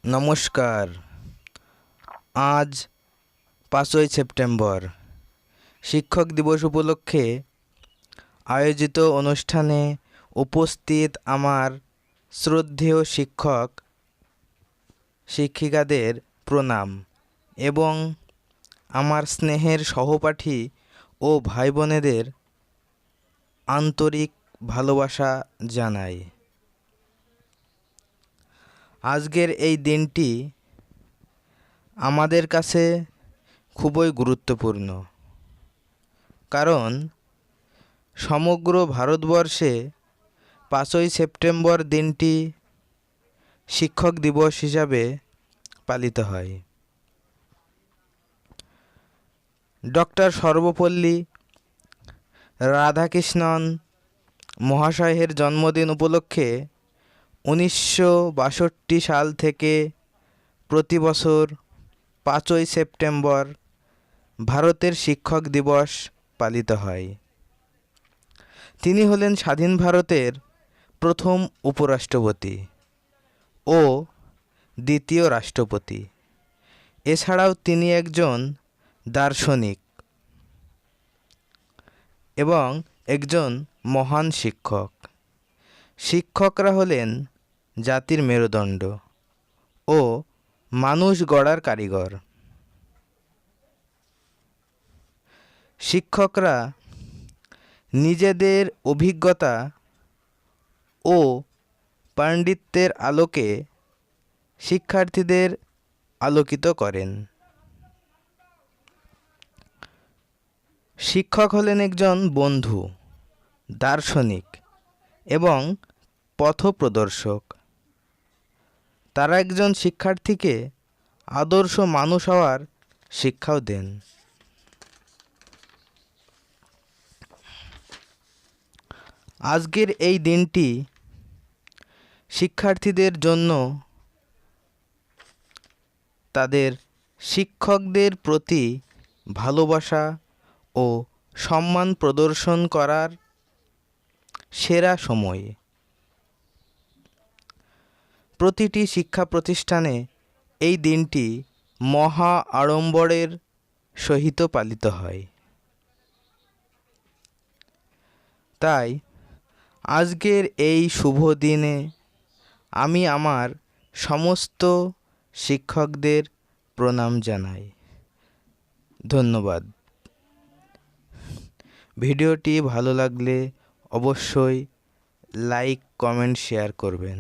নমস্কার। আজ 5ই সেপ্টেম্বর শিক্ষক দিবস উপলক্ষে আয়োজিত অনুষ্ঠানে উপস্থিত আমার শ্রদ্ধেয় শিক্ষক শিক্ষিকাদের প্রণাম এবং আমার স্নেহের সহপাঠী ও ভাই বোনেদের আন্তরিক ভালোবাসা জানাই। আজকের এই দিনটি আমাদের কাছে খুবই গুরুত্বপূর্ণ, কারণ সমগ্র ভারতবর্ষে 5ই সেপ্টেম্বর দিনটি শিক্ষক দিবস হিসাবে পালিত হয়। ডক্টর সর্বপল্লী রাধাকৃষ্ণন মহাশয়ের জন্মদিন উপলক্ষে 1962 সাল থেকে প্রতি বছর 5ই সেপ্টেম্বর ভারতের শিক্ষক দিবস পালিত হয়। তিনি হলেন স্বাধীন ভারতের প্রথম উপরাষ্ট্রপতি ও দ্বিতীয় রাষ্ট্রপতি। এছাড়াও তিনি একজন দার্শনিক এবং একজন মহান শিক্ষক। শিক্ষকরা হলেন জাতির মেরুদণ্ড ও মানুষ গড়ার কারিগর। শিক্ষকরা নিজেদের অভিজ্ঞতা ও পাণ্ডিত্যের আলোকে শিক্ষার্থীদের আলোকিত করেন। শিক্ষক হলেন একজন বন্ধু, দার্শনিক এবং পথপ্রদর্শক। তারা একজন শিক্ষার্থীকে আদর্শ মানুষ হওয়ার শিক্ষাও দেন। আজকের এই দিনটি শিক্ষার্থীদের জন্য তাদের শিক্ষকদের প্রতি ভালোবাসা ও সম্মান প্রদর্শন করার সেরা সময়। প্রতিটি শিক্ষা প্রতিষ্ঠানে এই দিনটি মহা আড়ম্বরের সহিত পালিত হয়। তাই আজকের এই শুভ দিনে আমি আমার সমস্ত শিক্ষকদের প্রণাম জানাই। ধন্যবাদ। ভিডিওটি ভালো লাগলে অবশ্যই লাইক, কমেন্ট, শেয়ার করবেন।